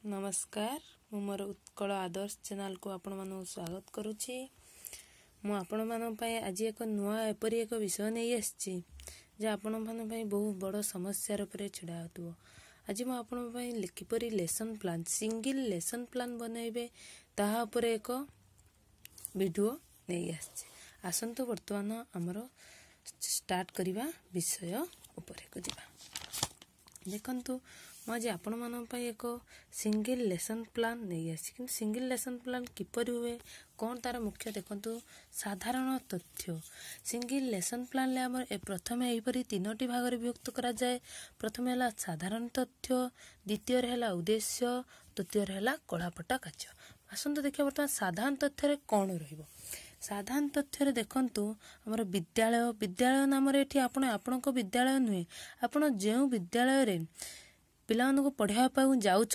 नमस्कार मु मोर उत्कल आदर्श चैनल को आपण मानक स्वागत करुच्ची। मु आपण मान पई आज एक नुआ एपरी एक विषय नहीं आसी जे आपण मान पई बहुत बड़ समस्या रे छिड़ा होतबो। आज मु आपण पई किपरि lesson plan single lesson plan बनैबे ताहा ऊपर एक वीडियो नहीं आसी। आसंतो वर्तमान हमरो स्टार्ट करिवा विषय ऊपर को जिबा। देखंतु आज आपण मान पई एक सिंगल लेसन प्लान नहीं आसी कि सिंगल लेसन प्लान किपरि हुए कौन तार मुख्य देखंतु साधारण तथ्य। सिंगल लेसन प्लान ले हमर प्रथमे एहिपरि तीनोटी भाग रे विभक्त करा जाए। प्रथमे हला साधारण तथ्य, द्वितीय रे हला उद्देश्य, तृतीय रे हला कलापटा कार्य। आसंतो देखिया वर्तमान साधारण तथ्य रे कोन रहइबो। साधारण तथ्य रे देखंतु हमर विद्यालय नाम रे एठी आपणको विद्यालय नुहे आपण जेउ विद्यालय रे पिला को पढ़ा पाऊ जाऊँ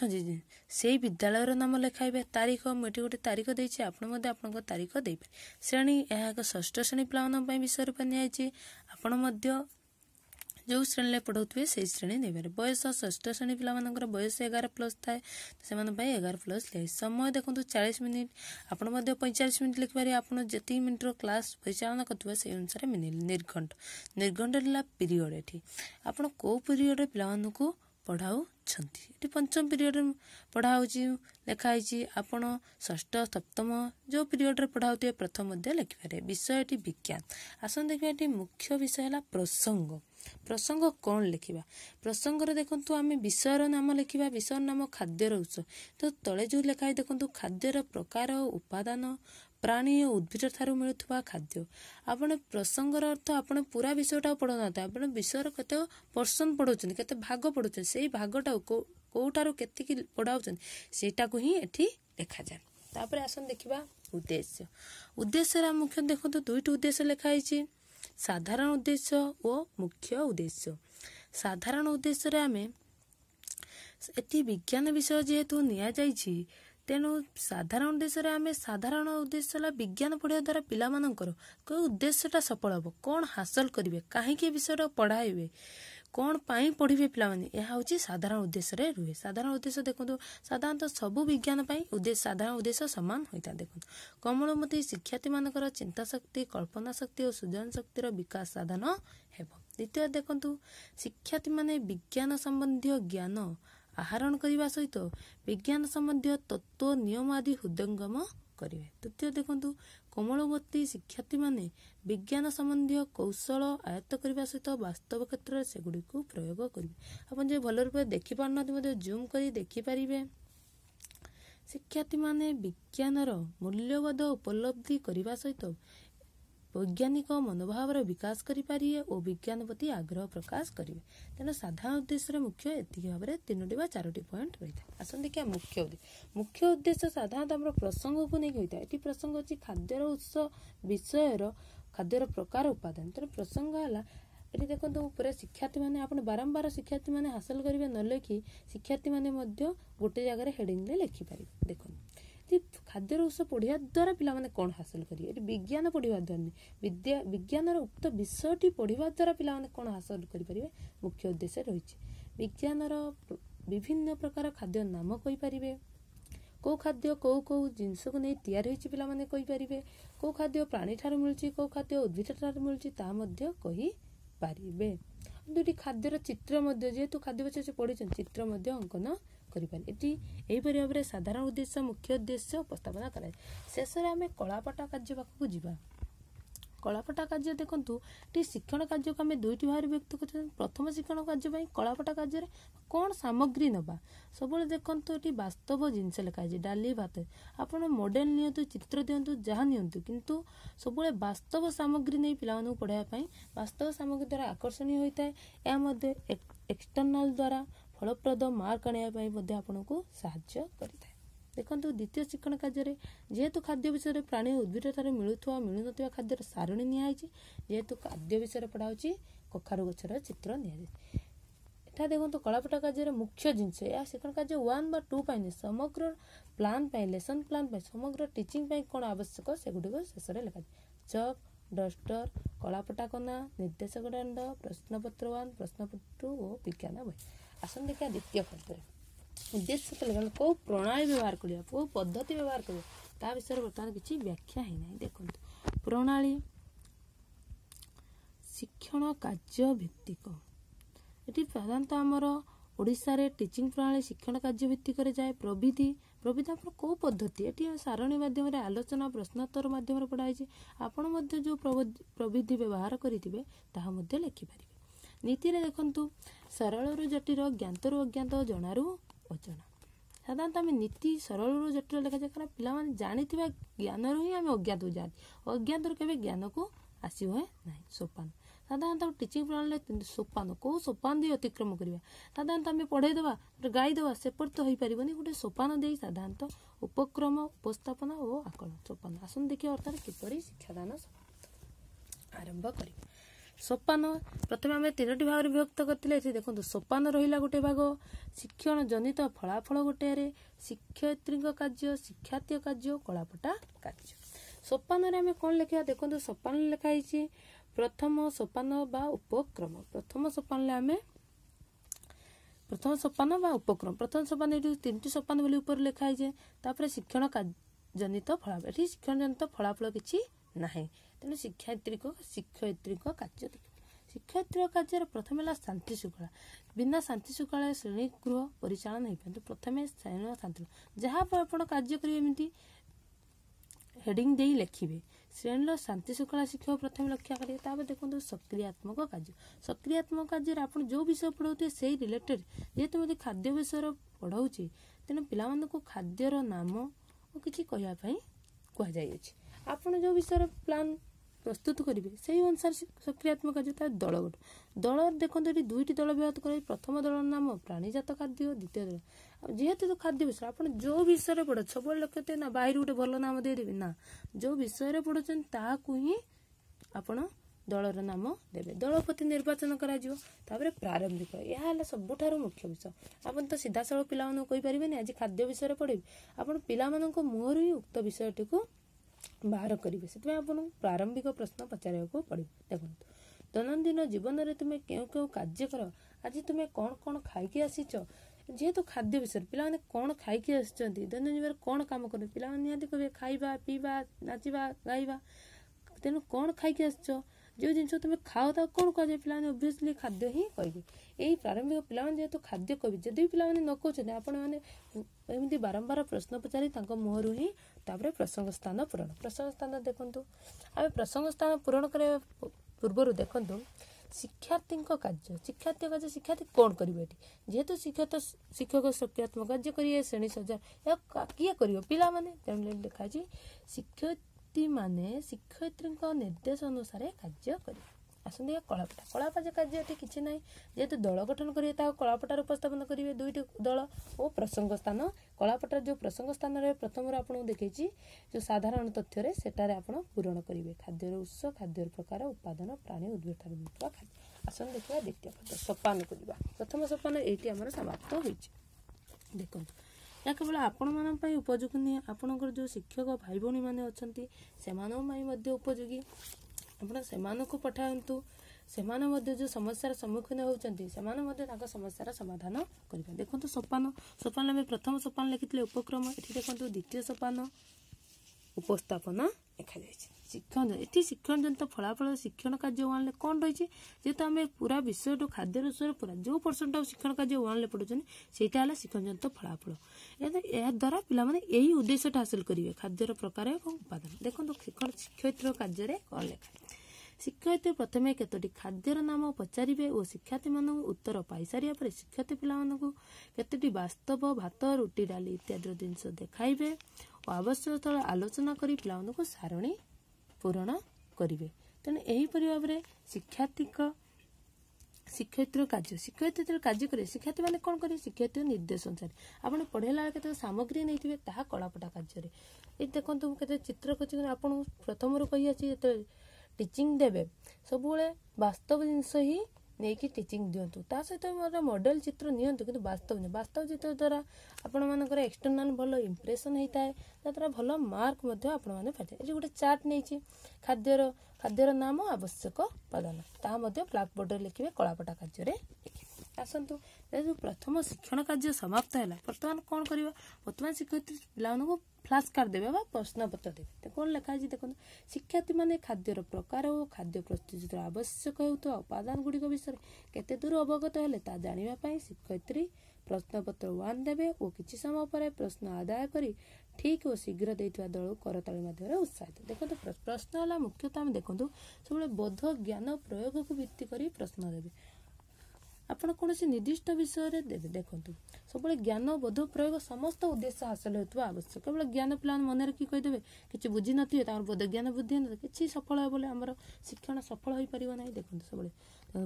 से विद्यालय नाम लिखाइबे। तारीख मुझे गोटे तारीख देछि आपण तारीख दे श्रेणी यह एक षष्ठ श्रेणी पिला विषय रूप नि आपण जो श्रेणी पढ़ाऊे से श्रेणी नहीं बयस षष्ठ श्रेणी पिला बयस 11+ थाए से 11+ लिखे। समय देखो 40 मिनिट आपण 45 मिनिट लिखिपारे। आपड़ जी मिनिट्र क्लास परिचालन कर से अनुसार निर्घंट पीरियड एठी आपण को पीरियड पिला पढ़ाऊ पंचम पीरियड पढ़ाऊ लिखाई आपण षष्ठ सप्तम जो पीरियड पढ़ाऊ प्रथम लिखिपारे। विषय विज्ञान। आसन देखिए मुख्य विषय है प्रसंग। प्रसंग कौन लिखा प्रसंग देखु आम विषय नाम लिखा विषय नाम खाद्यर उत्स तो तले जो लिखाई देखु खाद्यर प्रकार उपादान प्राणी और उद्भिद ठारू मिलुवा खाद्य। आपण प्रसंगर अर्थ आपण पूरा विषयटा पढ़ना था आप विषय केते पर्सन पढ़ाऊँ केते भाग पढ़ुं से भागटा कौटारू केतिकी पढ़ाऊँ सेटा को ही एठी लिखा जाए। तापर आसन देखिबा उद्देश्य। उद्देश्य मुख्य देखो दुईटी उद्देश्य लिखाई साधारण उद्देश्य और मुख्य उद्देश्य। साधारण उद्देश्य रे आमे एटी विज्ञान विषय जेहेतु निया जाइछि तेणु साधारण उद्देश्य रे आमे साधारण उद्देश्य विज्ञान पढ़िया द्वारा पिला मानकर कोई उद्देश्यटा सफल हम कौन हासिल करेंगे कहीं विषय पढ़ाइबे कौन पाई पढ़िबे पिला माने यह होची साधारण उद्देश्य रे रुहे। साधारण उद्देश्य देखो साधारणतः सबु विज्ञान पाई उद्देश्य साधारण उद्देश्य समान होता। देखो कोमलमती शिक्षार्थी मानकर चिंता शक्ति कल्पना शक्ति और सृजन शक्तिर विकास साधन हेबो। द्वितीय देखो शिक्षार्थी माने विज्ञान संबंधी ज्ञान आहरण करने सहित विज्ञान संबंधी तत्व नियम आदि हृदयंगम करेंगे। तृतीय देखो कोमलवती शिक्षार्थी माने विज्ञान संबंधी कौशल आयत्त करने सहित वास्तव क्षेत्र में सेगुड़ी को प्रयोग करेंगे। आपन जे भल रूप देखि पारना जूम करी देखि पारिबे। शिक्षार्थी माने विज्ञानर मूल्यबोध उपलब्धि करने सहित वैज्ञानिक मनोभाव विकास करें और विज्ञान प्रति आग्रह प्रकाश करेंगे। तेना साधारण उद्देश्य मुख्य एति भाव में 3टी बा 4टी पॉइंट रही है। आसन देखिए मुख्य उद्देश्य। मुख्य उद्देश्य साधारणतः आम प्रसंग को नहीं होता है। ये प्रसंग अच्छी खाद्यर उत्स विषय खाद्यर प्रकार उपादान तेना प्रसंग है ये देखो पूरा शिक्षार्थी मैंने आप बारंबार शिक्षार्थी मैंने हासिल करेंगे न लिखि शिक्षार्थी मैंने गोटे जगह हेडिंग लिखिपारे। देखो खाद्यर उत्स पढ़िया द्वारा पिला माने कौन हासिल करेंगे विज्ञान पढ़ा द्वारा नहीं विज्ञान उक्त विषयटी पढ़ा द्वारा पिला माने कौन हासिल करेंगे मुख्य उद्देश्य रही। विज्ञान विभिन्न प्रकार खाद्य नाम कहींपारे कौ खाद्य कौ कौ जिनस को नहीं तैयारी होइछि पिला माने कहींपारे कौ खाद्य प्राणी ठार मिलुछि कौ खाद्य उद्भिद ठार मिलुछि ता मध्य कहींपारे। दुटी खाद्यर चित्र जेहेतु खाद्य विषय से पढ़ी चित्र अंकन करें भाव में साधारण उद्देश्य मुख्य उद्देश्य उपस्थापना कराए। शेष में आम कलापटा कार्य पाखक जावा। कलापटा कार्य देखु टी शिक्षण कार्य को आम दुईटी भाव में व्यक्त कर। प्रथम शिक्षण कार्य कलापटा कार्य कौन सामग्री नवा सब देखो ये वास्तव जिनस लिखाई डाली भात आप मॉडल नियंतु चित्र दिंतु जहाँ नियंतु किंतु सब वास्तव सामग्री नहीं पिला पढ़ाई वास्तव सामग्री द्वारा आकर्षणीय होता है। यह एक्सटर्नाल द्वारा फलप्रद मार्क आने आपन को साहाय्य करें। देखो द्वितीय शिक्षण कार्य जेहेतु खाद्य विषय प्राणी उद्भिद ठार मिलुवा मिलुन खाद्य सारणी निहाई जेहेतु खाद्य विषय पढ़ाऊँ कखारु गछर चित्र निया देखो कलापटा कार्य मुख्य जिनस या शिक्षण कार्य 1 बा 2 पाई समग्र प्लान लेसन प्लान समग्र टीचिंग कौन आवश्यक सेगुड़ी शेष में लिखा चक डस्टर कलापटा कना निर्देशक दंड प्रश्नपत्र 1 प्रश्नपत्र 2 और विज्ञान बही। आसन देखिए द्वितीय कार्य उद्देश्य तो लिखा कौ प्रणाली व्यवहार करिया कौ पद्धति व्यवहार करिया ता विषय बर्तमान किसी व्याख्या ही नहीं। देखो प्रणाली शिक्षण कार्य भित्तिक ये साधारणतः आमर ओडिशा रे टीचिंग प्रणाली शिक्षण कार्य भित्तिक जाए। प्रविधि प्रविधि आप कौ पद्धति ये सारणी माध्यम आलोचना प्रश्नोत्तर माध्यम पढ़ाई आपण जो प्रविधि व्यवहार करेंगे ताहा मध्य लिखिपारे। नीति रे देखंतु सरल जटिल ज्ञातरु अज्ञात जणारु अजଣା साधारणतः आम नीति सरल जटिल लिखा जाए कारण पिला जानी ज्ञान ही आम अज्ञात को जाने अज्ञात के ज्ञान को आसो है ना। सोपान साधारणतः टीचिंग प्रणाली सोपान कौ सोपान दे अतिक्रम करवा साधारणतः आम पढ़ेदेवा गाईदेवा सेपट तो हो पारे गोटे सोपान दे साधारणतः उपक्रम उपस्थापना और आकलन सोपान आसन देखिए अर्थात किपरि शिक्षादान आरंभ कर। सोपान प्रथम आम 3टी भाग विभक्त करते देखो सोपान रहा गोटे भाग शिक्षण जनित फलाफल गोटे शिक्षयित्री कार्य शिक्षार्थी कार्य कलापटा कार्य। सोपान आम कौन लिखा देखो सोपान लिखाई प्रथम सोपान बा उपक्रम प्रथम सोपान आम प्रथम सोपान बा उपक्रम प्रथम सोपान ये 3टी सोपान बोली ऊपर लिखाई तापर शिक्षण जनित फलाफल ये शिक्षण जनित फलाफल किसी ना तेणु शिक्षयित्री कार्य शिक्षयित्री कार्य प्रथम है शांति श्रृंखला बिना शांति श्रृंखला श्रेणी गृह परिचालन हो पाए प्रथम श्रेणी शांति जहाँ आप कार्य करेंगे हेडिंग दे लिखे श्रेणी शांति श्रृंखला शिक्षक प्रथम लक्ष्य करेंगे। देखो सक्रियात्मक कार्य सक्रियात्मक कार्य आप जो विषय पढ़ाते से रिलेटेड जेहेतु मुझे खाद्य विषय पढ़ाऊँगी तेणु पिला खाद्यर नाम और किसी कहवाई कहुई आपड़ जो विषय प्लान प्रस्तुत करेंगे से अनुसार सक्रियात्मक कार्य दल गोटे दल देखो ये 2टी दल विभक्त कर प्रथम दल नाम प्राणीजात खाद्य द्वितीय दल जेहेतु खाद्य विषय आप जो विषय पढ़ सब लक्ष्य ना बाहर गोटे भल नाम देदेवी ना जो विषय पढ़ुन ताकू ही आपण दलर नाम देवे दलपति निर्वाचन कर प्रारंभिक यह सबुठ मुख्य विषय आप तो सीधा साल पिला कहींपारे आज खाद्य विषय पढ़े आप पिला मुहर ही उक्त विषयटी को बाहर करेंगे से आप प्रारंभिक प्रश्न पचार पड़े। देखो दैनंदिन जीवन में तुम्हें क्यों क्यों कार्य कर आज तुम्हें कौन कौन खाई आसीच जेहेतु खाद्य विषय पिला कौन खाई दैनंदिन जीवन कौन कम कर पिला निहाती कहे खाइबा पीवा नाचिबा गाइबा तेणु कौन खाई आस जो जिन तुम्हें खाओ तो कौन कह पिला ओबियसली खाद्य ही कहे यही प्रारंभिक पिला जेहेतु खाद्य कवि जदि पिला न कहते आपण मैंने बारंबार प्रश्न पचारि मुहर ही तापर प्रसंग स्थान पूरण प्रसंग स्थान देखूँ आम प्रसंग स्थान पूरण करने पूर्व देखूँ शिक्षार्थी कार्य शिक्षार्थी कौन करेंगे जेहेतु शिक्षक सक्रियात्मक कार्य करेंगे श्रेणी सजा किए कर पिला तेणु लिखा शिक्षयित्री माने शिक्षयित्री निर्देश अनुसार कार्य करेंगे। आसते कलापटा कलापटा कार्य ये किसी ना जेहेतु दल गठन करेंगे कलापटार उपस्थापन करेंगे 2टी दल और प्रसंग स्थान कलापटार जो प्रसंग स्थान रहे प्रथम आपको देखी जो साधारण तथ्य सेटारे आप पूरण करेंगे खाद्यर उत्स खाद्यर प्रकार उत्पादन प्राणी उद्भिद ठार मिलुवा खाद्य। आसन देखा द्वितीय पद सोपान को प्रथम सोपान ये आम समाप्त हो देखो या केवल आपण मान उपयोगी नुहे आपणकर जो शिक्षक भाई भौणी मैंने अच्छा उपयोगी आपण से पठातु से जो समस्यार सम्मुखीन होती समस्यार समाधान करेंगे। देखो सोपान सोपान में प्रथम सोपान लिखी उपक्रम ये देखो द्वितीय सोपान उपस्थापन लिखा जाए शिक्षण ये शिक्षण जनित फलाफल शिक्षण कार्य 1 कौन रही जेहेतु आम पूरा विषय खाद्य विषय पूरा जो परसेंट शिक्षण कार्य 1 पढ़ुन से शिक्षण जनित फलाफल या द्वारा पिलाने यही उद्देश्य हासिल करेंगे खाद्यर प्रकार और उत्पादन। देखो शिक्षयित्री कार्य कौन लिखा शिक्षयित्री प्रथम केतोटी खाद्यर नाम पचारे और शिक्षार्थी मान उत्तर पाई सारा पर शिक्षार्थी पिला केतोटी वास्तव भात रुटी डाली इत्यादि जिनस देखाइबे और आवश्यक स्थल आलोचना कर पिला सारणी पूरण करेंगे। तेणु यहीपरि भाव में शिक्षार्थी शिक्षयित्री कार्य करेंगे शिक्षार्थी मैंने कौन करेंगे शिक्षयित्री निर्देश अनुसार आप पढ़ेला के सामग्री नहीं थे कलापटा कार्य ये देखो के चित्र कर आप प्रथम कही आसी टीचिंग देवे सब वास्तव जिनस ही नहीं कि टीचिंग दिंतु ता सहित मोर मॉडल चित्र नियंतु किंतु वास्तव चित्र द्वारा आपण मानकर एक्सटर्नाल भल इंप्रेशन होता है द्वारा भल मार्क आपण मैंने पाए ये गोटे चार्ट नहीं खाद्यर नाम आवश्यक उपादान ता ब्लैक बोर्ड लिखे कलापटा कार्य लिखे आसतु जो प्रथम शिक्षण कार्य समाप्त है बर्तमान कौन कर बर्तमान शिक्षयित्री पिलाମାନଙ୍କୁ फ्लाश कार्ड देवे प्रश्न पत्र देवे कौन लिखाई देखो शिक्षार्थी मैंने खाद्यर प्रकार और खाद्य प्रस्तुति आवश्यक होता उपादान गुड़िक विषय केते दूर अवगत है जानापी शिक्षयित्री प्रश्नपत्र 1 देवे और किसी समय पर प्रश्न आदाय करी ठीक और शीघ्र देता दल करताली माध्यम उत्साहित देखो प्रश्न है मुख्यतः आम देखो सब बोध ज्ञान प्रयोग को भित्ति कर प्रश्न देवे आपण कौन निर्दिष्ट विषय देवे देखो सब ज्ञान बोध प्रयोग समस्त उद्देश्य हासिल होता आवश्यक केवल ज्ञान पिला मन रखी कहीदेवे कि बुझी नी बोध ज्ञान बुद्धि किसी सफल है बोले आमर शिक्षण सफल हो पार ना देखो सब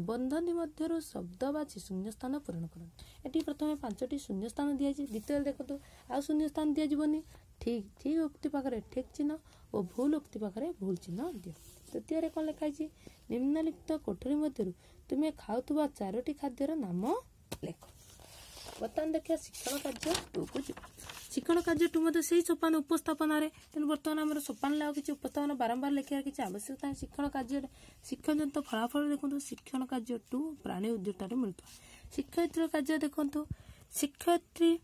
बंधनी मध्य शब्द बाछी शून्य स्थान पूरण कर प्रथम 5टी शून्य स्थान दिखाई द्वितीय देखो आ शून्य स्थान दिज्वनी ठीक ठीक उक्ति पाखे ठीक चिन्ह और भूल उक्ति पाखे भूल चिन्ह दियो तृतीय कौन लिखाई निम्नलिखित कोठरी मध्य तुम्हें खाऊवा 4टी खाद्यर नाम लेख बर्तमान देखिए शिक्षण कार्य 2 को शिक्षण कार्य 2 मध्य से सोपान उपस्थापन तेणु बर्तमान आम सोपान किसी उपस्थापन बारंबार लिखा किसी आवश्यकता है शिक्षण कार्य शिक्षणजनित फलाफल देखो शिक्षण कार्य 2 प्राणी उद्योगठार मिलता शिक्षयित्री कार्य देखो शिक्षयित्री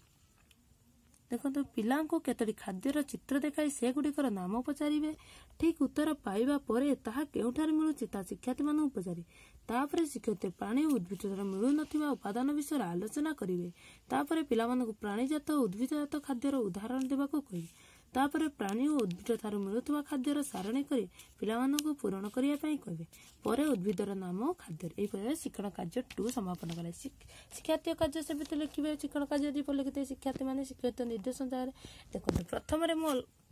देखो पिला केतोटी खाद्यर चित्र देखाई से गुड़िकर नाम पचारे ठीक उत्तर पाइबा परे ताहा केउठार मिलुछि ता शिक्षार्थी मानू पचारे तापर शिक्षयित्री प्राणी उद्भिद मिलु नथिबा उपादान विषय आलोचना करिवे तापर पिला मानू प्राणीजात उद्भिदजात खाद्यर उदाहरण देबाको कहिबे तापर प्राणी और उद्भिद ठार मिलुवा खाद्यर सारणी कर पिलाମାନଙ୍କୁ पूरण करने कहे पर उद्भिदर नाम खाद्य यही शिक्षण कार्य 2 समापन करें शिक्षार्थी कार्य से लिखे शिक्षण कार्य लिखिते शिक्षार्थी मैंने शिक्षित निर्देशन जगह देखो प्रथम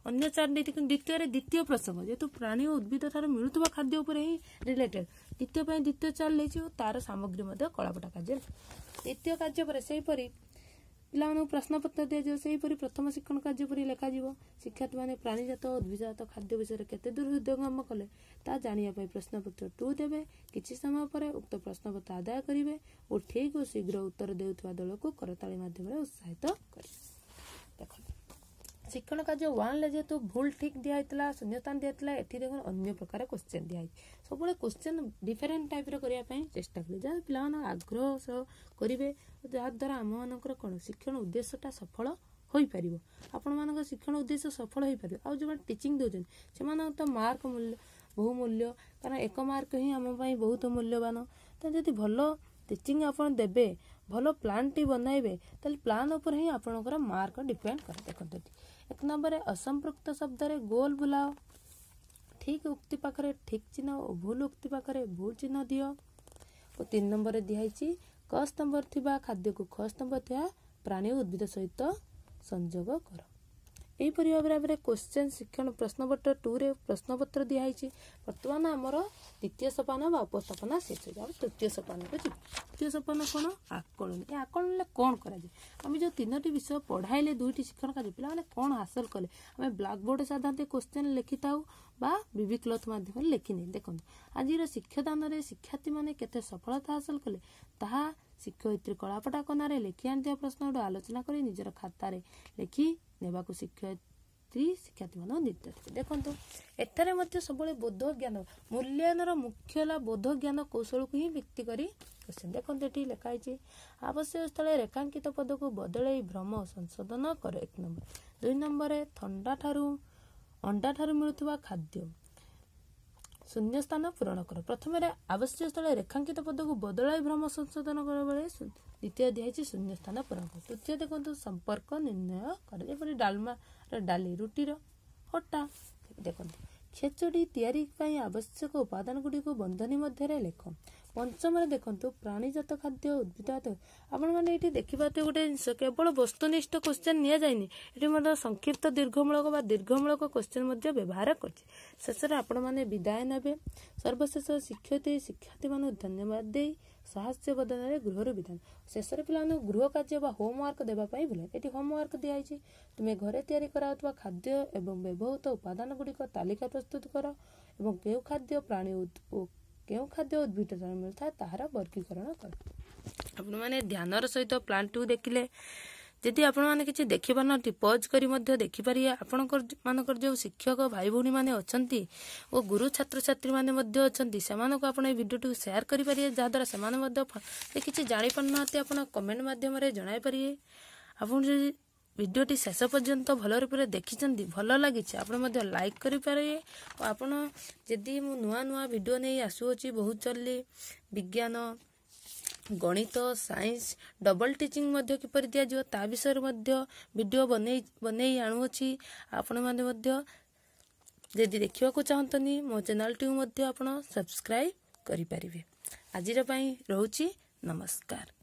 अन्य 4 द्वितीय प्रसंग जेहेतु प्राणी और उद्भिद ठार मिलुवा खाद्य उपर ही रिलेटेड द्वितीय 4 लेछि तार सामग्री कलापटा कार्य द्वितीय कार्य पर सेहीपरि पिला प्रश्नपत्र दिज्व से प्रथम शिक्षण कार्य पर लिखा शिक्षार्थी मैंने प्राणीजात उद्भिदजात खाद्य विषय केते दूर हृदयंगम कले ता जानापी प्रश्नपत्र 2 देवे किसी समय पर उक्त प्रश्नपत्र आदाय करेंगे और ठीक और शीघ्र उत्तर देउथुवा दल को करताली माध्यम उत्साहित कर शिक्षण कार्य 1 जेहेतु भूल ठीक दिखाई शून्य स्थान दिखाई ये देखो अन्य प्रकार क्वेश्चन दिखाई सब क्वेश्चन डिफरेंट टाइप करने चेष्टा करें जहाँ पिला आग्रह सह करेंगे जहाद्वारा आम मानकर कौन शिक्षण उद्देश्यटा सफल हो पार आपण मान शिक्षण उद्देश्य सफल हो पार आ जो टीचिंग दौरान से तो मार्क मूल्य बहुमूल्य कारण 1 मार्क ही आम बहुत मूल्यवान तो जब भल टीचिंग आपन देबे भल प्लान टी बनइबे ताले प्लान ऊपर ही आपनकर मार्क डिपेंड करे देखो 1 नंबर असंपृक्त शब्द रे गोल बुलाओ ठीक उक्ति पाखरे ठीक चिन्ह और भूल उक्ति पाखरे भूल चिन्ह दियो और 3 नंबर दिखाई क स्तंभ थिबा खाद्य को ख स्तंभ थिया प्राणी उद्भिद सहित संयोग कर यहीपरि भाव में क्वेश्चन शिक्षण प्रश्नपत्र 2 रे प्रश्नपत्र दिखाई बर्तमान आमर द्वितीय सोपान व उपस्थापना शेष हो तृतीय सोपान को तृतीय सोपान कौन आकलन ये आकलन कौन कराए आम जो 3टी विषय पढ़ाइले 2टी शिक्षण कार्य पे कौन हासिल कले आम ब्लैक बोर्ड साधारण क्वेश्चन लिखि था बीबी क्लथ माध्यम लिखिने देखो आज शिक्षादान में शिक्षार्थी मैंने केते सफलता हासिल कले ताहा शिक्षयित्री कलापटा कनारे लिखि आनी प्रश्न गुड़ आलोचना कर निजर खातार लिखि नेबाकू शिक्षयित्री शिक्षार्थी मान निर्देश देखो एठारे मध्य सब बोध ज्ञान मूल्यांकन मुख्य है बोध ज्ञान कौशल को ही भित्ति करी क्वेश्चन देखो ये लिखाई आवश्यक स्थल रेखांकित पद को बदल भ्रम संशोधन कर 1 नंबर 2 नंबर थंडा ठारू अंडा ठारू मिलुवा खाद्य शून्य स्थान पूरण कर प्रथम आवश्यक स्थल रेखांकित पद को बदल भ्रम संशोधन कर बेले द्वितीय दिखाई शून्य स्थान पूरण कर तृतीय देखो संपर्क निर्णय कर जपरी डालमा डाली रुटीर अटा देखो खेचड़ी तैयारी पाई आवश्यक उपादान गुड़ी को बंधनी मध्य लेख पंचम देखो प्राणीजात खाद्य उद्भिदजात आपण मैंने ये देखा गोटे जिन केवल वस्तुनिष्ठ क्वेश्चन नि जाए ये संक्षिप्त दीर्घमूलक दीर्घमूलक क्वेश्चन व्यवहार कर आपण मैंने विदाय ने सर्वशेष शिक्षयित्री शिक्षार्थी मान धन्यवाद दे साहस्य बदन गृह विधान शेष पिला गृह कार्य होमवर्क देवाई भूल ये होमवर्क दिखाई तुम्हें घरे तैयारी कराउथुवा खाद्य एवं व्यवहृत उपादान गुड़िक तालिका प्रस्तुत कर एवं केउ खाद्य प्राणी केउ खाद्य उद्भिद मिलता है ताहार वर्गीकरण कर आपण माने ध्यानर सहित प्लान 2 देखिले जदि आपण माने किछि देखि पारनथि पॉज करी मध्ये देखि पारिए आपणकर मानकर जो शिक्षक भाई भौणी माने अछंती ओ गुरु छात्र छात्री माने मध्ये अछंती सेमानक आपण ए वीडियो शेयर करि पारिए जा द्वारा सेमाने मध्ये किछि जानि पारनथि आपण कमेंट माध्यम रे जणाई पारिए। आपण जे वीडियोटी शेष पर्यंत भल रूप देखी भल लगी आप लाइक करें और आपण जदि मु नुआ नुआ वीडियो नहीं आसुची बहुत जल्दी विज्ञान गणित साइंस डबल टीचिंग मध्ये किपरि दिया जो ता विषय वीडियो बनै आणुची आपण माने जदि देखा चाहतनी मो चैनल टी आपण सब्सक्राइब करि परिबे। आजिर पई रहउची नमस्कार।